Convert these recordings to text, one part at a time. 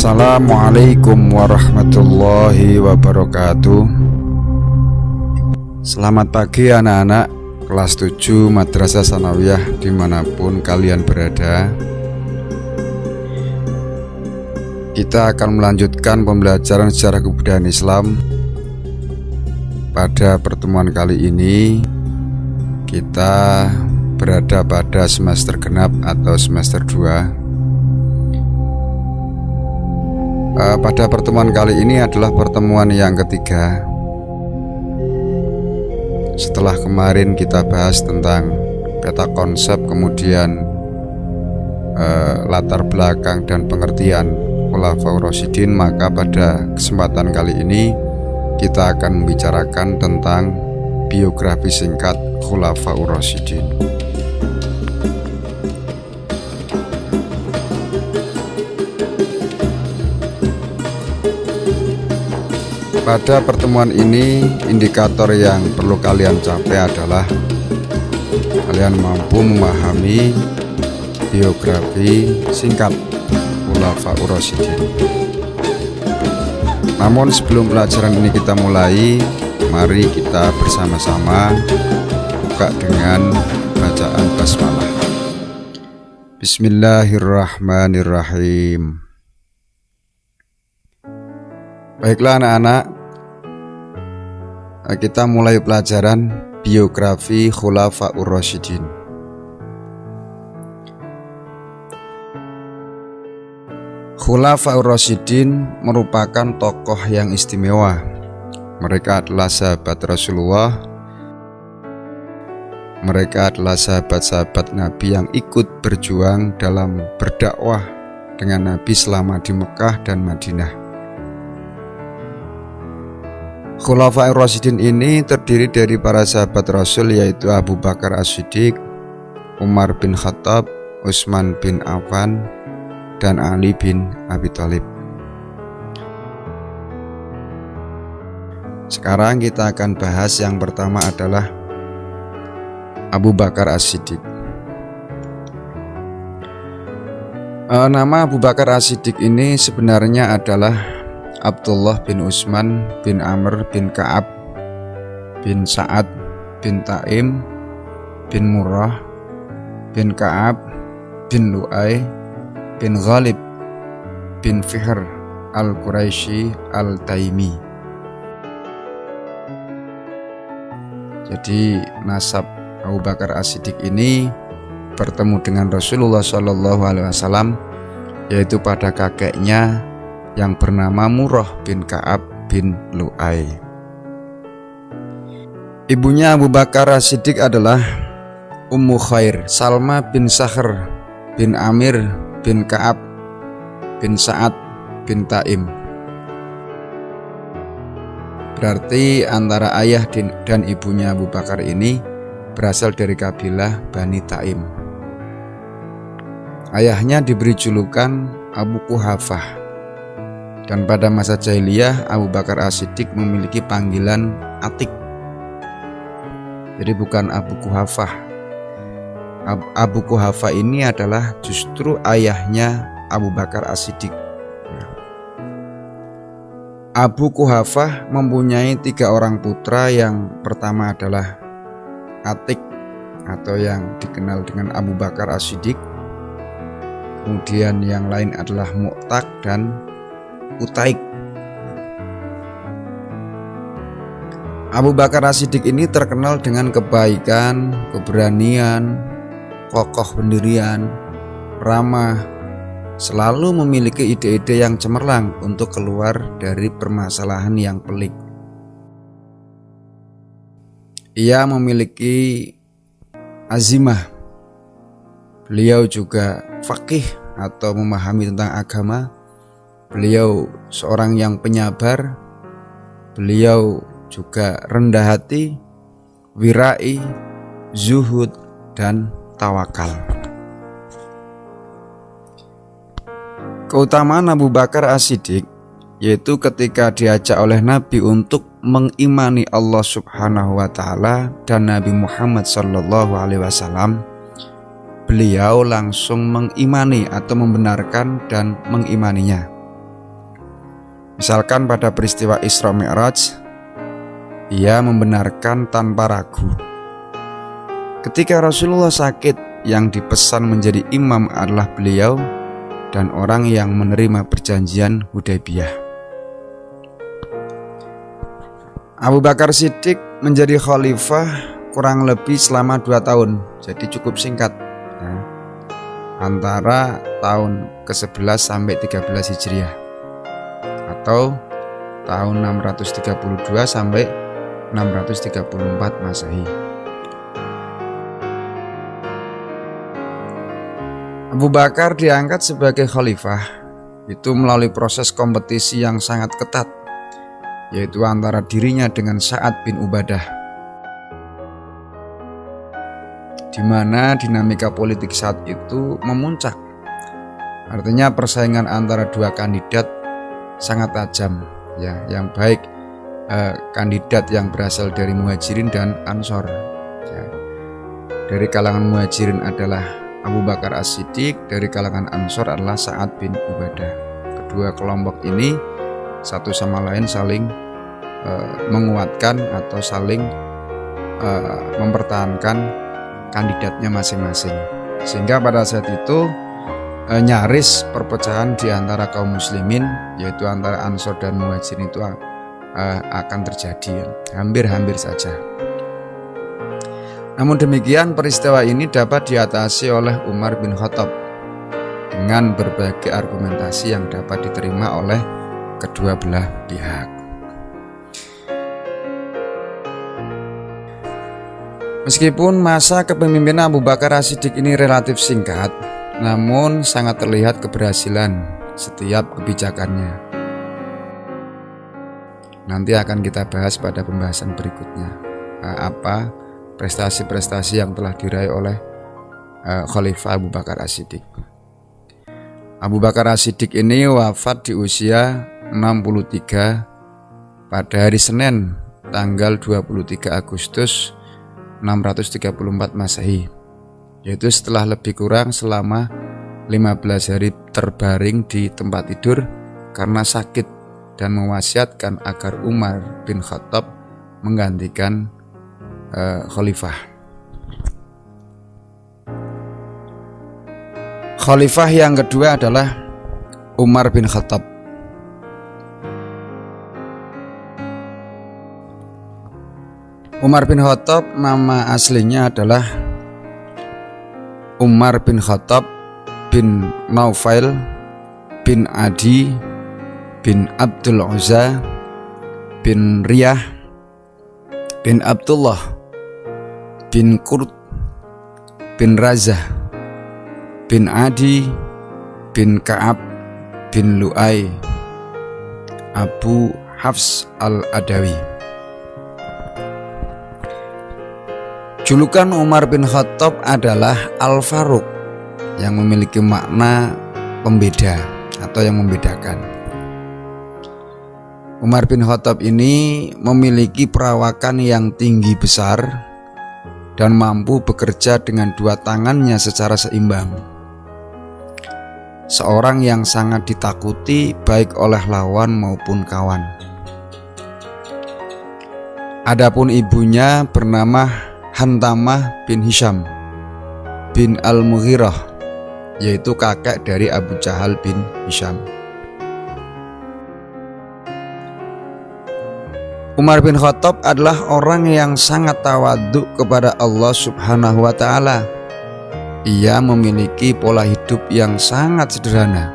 Assalamualaikum warahmatullahi wabarakatuh. Selamat pagi anak-anak kelas 7 Madrasah Tsanawiyah dimanapun kalian berada. Kita akan melanjutkan pembelajaran sejarah kebudayaan Islam. Pada pertemuan kali ini kita berada pada semester genap atau semester 2. Pada pertemuan kali ini adalah pertemuan yang ketiga. Setelah kemarin kita bahas tentang peta konsep, kemudian latar belakang dan pengertian Khulafaur Rasyidin, maka pada kesempatan kali ini kita akan membicarakan tentang biografi singkat Khulafaur Rasyidin. Pada pertemuan ini, indikator yang perlu kalian capai adalah kalian mampu memahami biografi singkat Khulafaur Rasyidin. Namun sebelum pelajaran ini kita mulai, mari kita bersama-sama buka dengan bacaan basmalah. Bismillahirrahmanirrahim. Baiklah anak-anak, kita mulai pelajaran biografi Khulafaur Rasyidin. Khulafaur Rasyidin merupakan tokoh yang istimewa. Mereka adalah sahabat Rasulullah. Mereka adalah sahabat-sahabat Nabi yang ikut berjuang dalam berdakwah dengan Nabi selama di Mekah dan Madinah. Khulafaur Rasyidin ini terdiri dari para sahabat Rasul, yaitu Abu Bakar As-Siddiq, Umar bin Khattab, Utsman bin Affan, dan Ali bin Abi Thalib. Sekarang kita akan bahas yang pertama adalah Abu Bakar As-Siddiq. Nama Abu Bakar As-Siddiq ini sebenarnya adalah Abdullah bin Utsman bin Amr bin Ka'ab bin Sa'ad bin Taim bin Murrah bin Ka'ab bin Lu'ay bin Ghalib bin Fihr al-Quraisy al-Taimi. Jadi nasab Abu Bakar As-Siddiq ini bertemu dengan Rasulullah SAW, yaitu pada kakeknya yang bernama Murrah bin Ka'ab bin Lu'ay. Ibunya Abu Bakar As-Siddiq adalah Ummu Khair Salma bin Sakhr bin Amir bin Ka'ab bin Sa'ad bin Taim. Berarti antara ayah dan ibunya Abu Bakar ini berasal dari kabilah Bani Taim. Ayahnya diberi julukan Abu Quhafah. Dan pada masa jahiliyah, Abu Bakar As-Siddiq memiliki panggilan Atik. Jadi bukan Abu Quhafah. Abu Quhafah ini adalah justru ayahnya Abu Bakar As-Siddiq. Abu Quhafah mempunyai 3 orang putra. Yang pertama adalah Atik atau yang dikenal dengan Abu Bakar As-Siddiq. Kemudian yang lain adalah Mu'tak dan Utaik. Abu Bakar As-Siddiq ini terkenal dengan kebaikan, keberanian, kokoh pendirian, ramah, selalu memiliki ide-ide yang cemerlang untuk keluar dari permasalahan yang pelik. Ia memiliki azimah. Beliau juga faqih atau memahami tentang agama. Beliau seorang yang penyabar. Beliau juga rendah hati, wirai, zuhud, dan tawakal. Keutamaan Abu Bakar As-Siddiq yaitu ketika diajak oleh Nabi untuk mengimani Allah Subhanahu wa Ta'ala dan Nabi Muhammad SAW, beliau langsung mengimani atau membenarkan dan mengimaninya. Misalkan pada peristiwa Isra Mi'raj, ia membenarkan tanpa ragu. Ketika Rasulullah sakit, yang dipesan menjadi imam adalah beliau dan orang yang menerima perjanjian Hudaybiyah. Abu Bakar Siddiq menjadi khalifah kurang lebih selama 2 tahun, jadi cukup singkat, antara tahun ke-11 sampai 13 Hijriah atau tahun 632 sampai 634 Masehi. Abu Bakar diangkat sebagai khalifah itu melalui proses kompetisi yang sangat ketat, yaitu antara dirinya dengan Sa'ad bin Ubadah, di mana dinamika politik saat itu memuncak. Artinya persaingan antara dua kandidat sangat tajam, ya, yang baik kandidat yang berasal dari Muhajirin dan Ansor. Ya. Dari kalangan Muhajirin adalah Abu Bakar As-Siddiq, dari kalangan Ansor adalah Sa'ad bin Ubadah. Kedua kelompok ini satu sama lain saling menguatkan atau saling mempertahankan kandidatnya masing-masing. Sehingga pada saat itu nyaris perpecahan di antara kaum muslimin, yaitu antara Ansor dan Muhajirin itu akan terjadi, hampir-hampir saja. Namun demikian, peristiwa ini dapat diatasi oleh Umar bin Khattab dengan berbagai argumentasi yang dapat diterima oleh kedua belah pihak. Meskipun masa kepemimpinan Abu Bakar As-Siddiq ini relatif singkat, namun sangat terlihat keberhasilan setiap kebijakannya. Nanti akan kita bahas pada pembahasan berikutnya, apa prestasi-prestasi yang telah diraih oleh Khalifah Abu Bakar As-Siddiq. Abu Bakar As-Siddiq ini wafat di usia 63 pada hari Senin tanggal 23 Agustus 634 Masehi, yaitu setelah lebih kurang selama 15 hari terbaring di tempat tidur karena sakit, dan mewasiatkan agar Umar bin Khattab menggantikan khalifah. Khalifah yang kedua adalah Umar bin Khattab. Umar bin Khattab nama aslinya adalah Umar bin Khattab bin Naufail bin Adi bin Abdul Uzza bin Riyah bin Abdullah bin Qurt bin Razah bin Adi bin Ka'ab bin Lu'ay Abu Hafs al-Adawi. Julukan Umar bin Khattab adalah Al-Faruq, yang memiliki makna pembeda atau yang membedakan. Umar bin Khattab ini memiliki perawakan yang tinggi besar dan mampu bekerja dengan dua tangannya secara seimbang. Seorang yang sangat ditakuti baik oleh lawan maupun kawan. Adapun ibunya bernama Hantamah bin Hisham bin Al-Mughirah, yaitu kakek dari Abu Jahal bin Hisham. Umar bin Khattab adalah orang yang sangat tawadhu kepada Allah Subhanahu wa ta'ala. Ia memiliki pola hidup yang sangat sederhana,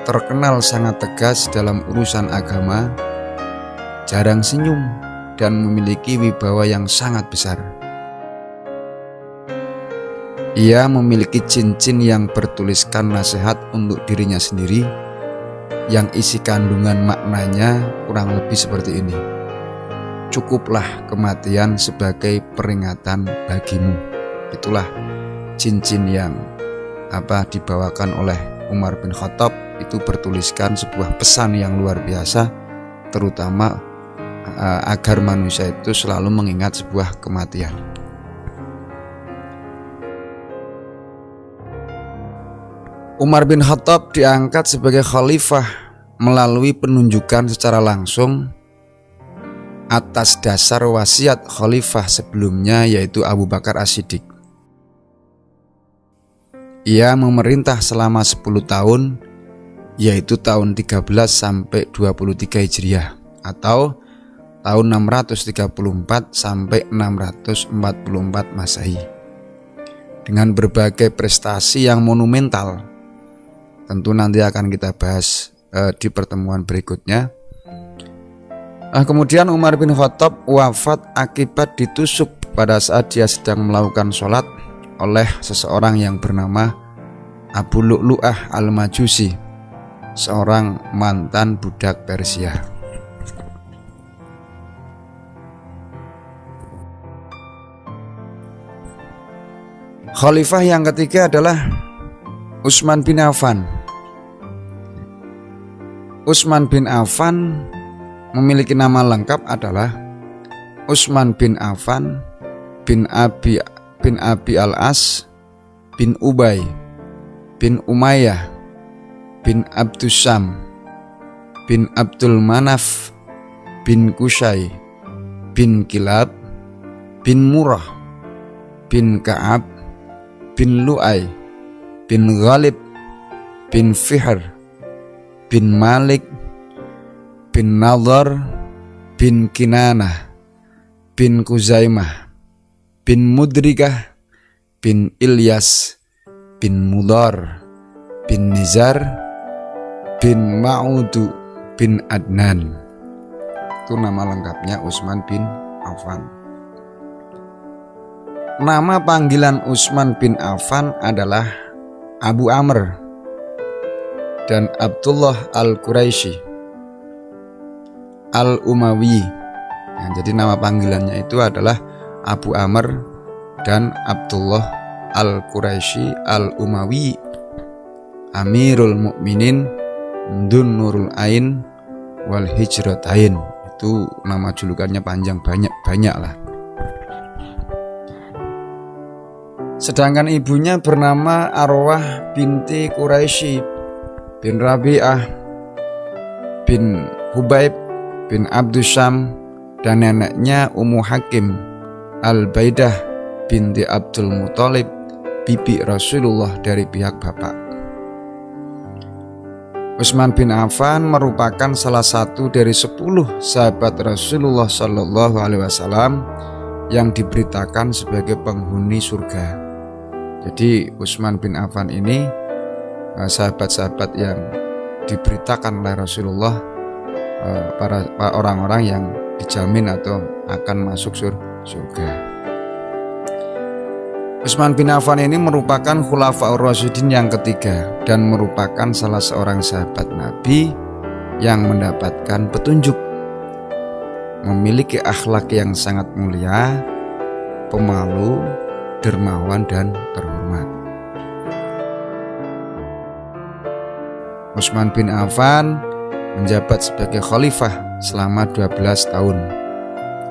terkenal sangat tegas dalam urusan agama, jarang senyum, dan memiliki wibawa yang sangat besar. Ia memiliki cincin yang bertuliskan nasihat untuk dirinya sendiri, yang isi kandungan maknanya kurang lebih seperti ini: cukuplah kematian sebagai peringatan bagimu. Itulah cincin yang dibawakan oleh Umar bin Khattab. Itu bertuliskan sebuah pesan yang luar biasa, terutama agar manusia itu selalu mengingat sebuah kematian. Umar bin Khattab diangkat sebagai khalifah melalui penunjukan secara langsung atas dasar wasiat khalifah sebelumnya, yaitu Abu Bakar As-Siddiq. Ia memerintah selama 10 tahun, yaitu tahun 13 sampai 23 Hijriah atau tahun 634 sampai 644 Masehi, dengan berbagai prestasi yang monumental. Tentu nanti akan kita bahas di pertemuan berikutnya. Kemudian Umar bin Khattab wafat akibat ditusuk pada saat dia sedang melakukan sholat oleh seseorang yang bernama Abu Lu'lu'ah al-Majusi, seorang mantan budak Persia. Khalifah yang ketiga adalah Utsman bin Affan. Utsman bin Affan memiliki nama lengkap adalah Utsman bin Affan bin Abi al-As bin Ubay bin Umayyah bin Abdusyam bin Abdul Manaf bin Qusay bin Kilab bin Murrah bin Ka'ab bin Lu'ay bin Ghalib bin Fihr bin Malik bin Nadhr bin Kinanah bin Kuzaimah bin Mudrikah bin Ilyas bin Mudar bin Nizar bin Ma'udu bin Adnan. Itu nama lengkapnya Utsman bin Affan. Nama panggilan Utsman bin Affan adalah Abu Amr dan Abdullah al-Quraisy al-Umawi. Jadi nama panggilannya itu adalah Abu Amr dan Abdullah al-Quraisy al-Umawi, Amirul Mukminin Dun Nurul Ain wal Hijratain. Itu nama julukannya panjang, banyak lah. Sedangkan ibunya bernama Arwah binti Quraisy bin Rabi'ah bin Hubaib bin Abdusyam, dan neneknya Ummu Hakim Al-Baidah binti Abdul Muthalib, bibi Rasulullah dari pihak bapak. Utsman bin Affan merupakan salah satu dari 10 sahabat Rasulullah Shallallahu Alaihi Wasallam yang diberitakan sebagai penghuni surga. Jadi Utsman bin Affan ini sahabat-sahabat yang diberitakan oleh Rasulullah, para orang-orang yang dijamin atau akan masuk surga. Utsman bin Affan ini merupakan Khulafaur Rasyidin yang ketiga dan merupakan salah seorang sahabat Nabi yang mendapatkan petunjuk, memiliki akhlak yang sangat mulia, pemalu, dermawan, dan terhormat. Utsman bin Affan menjabat sebagai khalifah selama 12 tahun,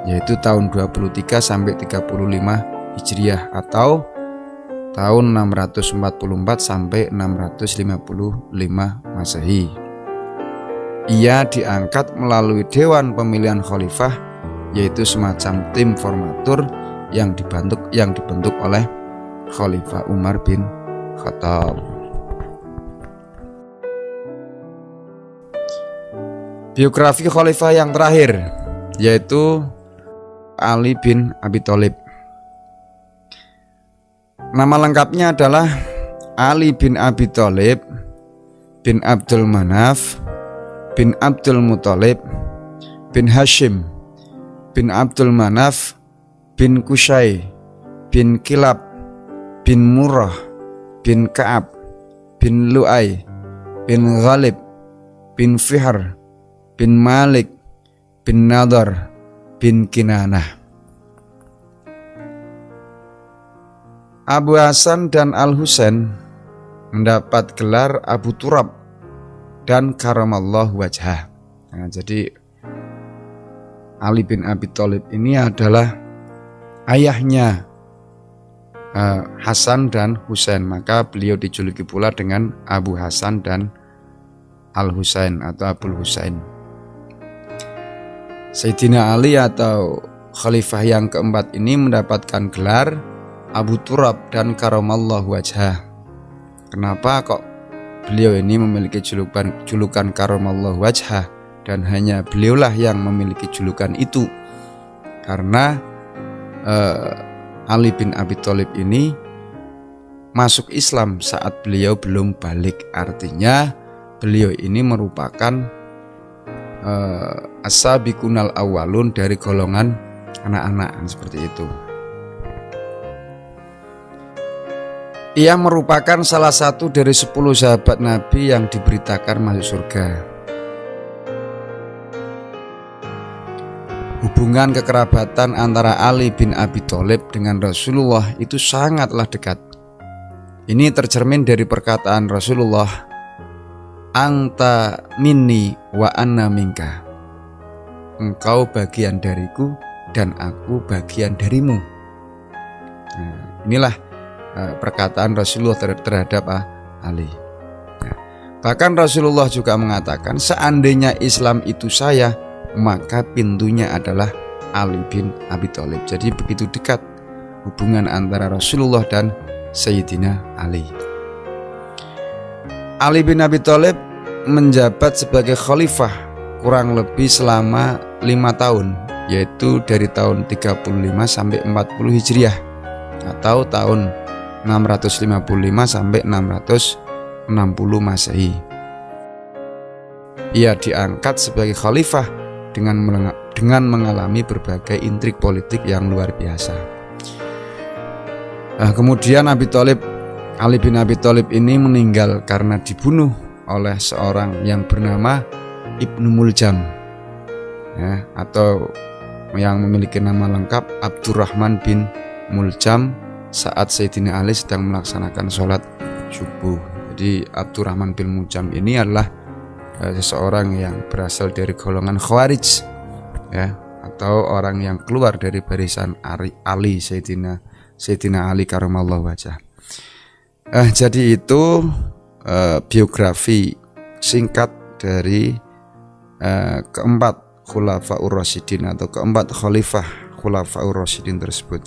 yaitu tahun 23 sampai 35 Hijriah atau tahun 644 sampai 655 Masehi. Ia diangkat melalui Dewan Pemilihan Khalifah, yaitu semacam tim formatur yang dibentuk oleh Khalifah Umar bin Khattab. Biografi khalifah yang terakhir yaitu Ali bin Abi Thalib. Nama lengkapnya adalah Ali bin Abi Thalib bin Abdul Manaf bin Abdul Muthalib bin Hashim bin Abdul Manaf bin Qusay bin Kilab bin Murrah bin Ka'ab bin Lu'ay bin Ghalib bin Fihr bin Malik bin Nadhr bin Kinanah. Abu Hasan dan Al-Husain mendapat gelar Abu Turab dan Karamallahu wajhah. Jadi Ali bin Abi Thalib ini adalah ayahnya Hasan dan Husain, maka beliau dijuluki pula dengan Abu Hasan dan Al-Husain atau Abul Husain. Sayyidina Ali atau khalifah yang keempat ini mendapatkan gelar Abu Turab dan Karamallahu wajhah. Kenapa kok beliau ini memiliki julukan Karamallahu wajhah dan hanya beliaulah yang memiliki julukan itu? Karena Ali bin Abi Thalib ini masuk Islam saat beliau belum balik. Artinya beliau ini merupakan as-sabiqunal awwalun dari golongan anak-anak seperti itu. Ia merupakan salah satu dari 10 sahabat Nabi yang diberitakan masuk surga. Hubungan kekerabatan antara Ali bin Abi Thalib dengan Rasulullah itu sangatlah dekat. Ini tercermin dari perkataan Rasulullah, "Anta minni wa anna minka." Engkau bagian dariku dan aku bagian darimu. Nah, inilah perkataan Rasulullah terhadap Ali. Nah, bahkan Rasulullah juga mengatakan, seandainya Islam itu saya, maka pintunya adalah Ali bin Abi Thalib. Jadi begitu dekat hubungan antara Rasulullah dan Sayyidina Ali. Ali bin Abi Thalib menjabat sebagai khalifah kurang lebih selama 5 tahun, yaitu dari tahun 35 sampai 40 Hijriah atau tahun 655 sampai 660 Masehi. Ia diangkat sebagai khalifah dengan mengalami berbagai intrik politik yang luar biasa. Kemudian Ali bin Abi Thalib ini meninggal karena dibunuh oleh seorang yang bernama Ibnu Muljam, ya, atau yang memiliki nama lengkap Abdurrahman bin Muljam saat Sayyidina Ali sedang melaksanakan sholat subuh. Jadi Abdurrahman bin Muljam ini adalah seseorang yang berasal dari golongan Khawarij, ya, atau orang yang keluar dari barisan Ali, Sayyidina Ali karamallahu wajhah. Jadi itu biografi singkat dari keempat Khulafaur Rasyidin atau keempat khalifah Khulafaur Rasyidin tersebut.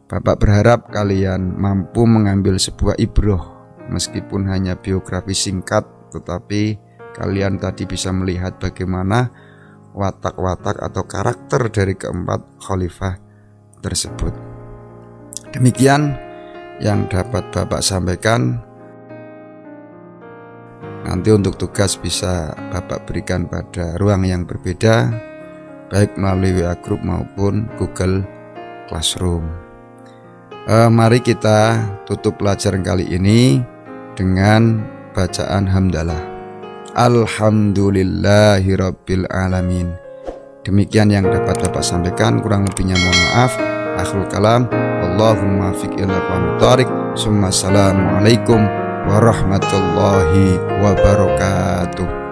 Bapak berharap kalian mampu mengambil sebuah ibroh, meskipun hanya biografi singkat, tetapi kalian tadi bisa melihat bagaimana watak-watak atau karakter dari keempat khalifah tersebut. Demikian yang dapat Bapak sampaikan. Nanti untuk tugas bisa Bapak berikan pada ruang yang berbeda, baik melalui WA Group maupun Google Classroom. Mari kita tutup pelajaran kali ini dengan bacaan hamdalah. Alhamdulillahirabbil alamin. Demikian yang dapat Bapak sampaikan, kurang lebihnya mohon maaf. Akhirul kalam, Allahumma fiq ila aqwamit thariq. Assalamualaikum warahmatullahi wabarakatuh.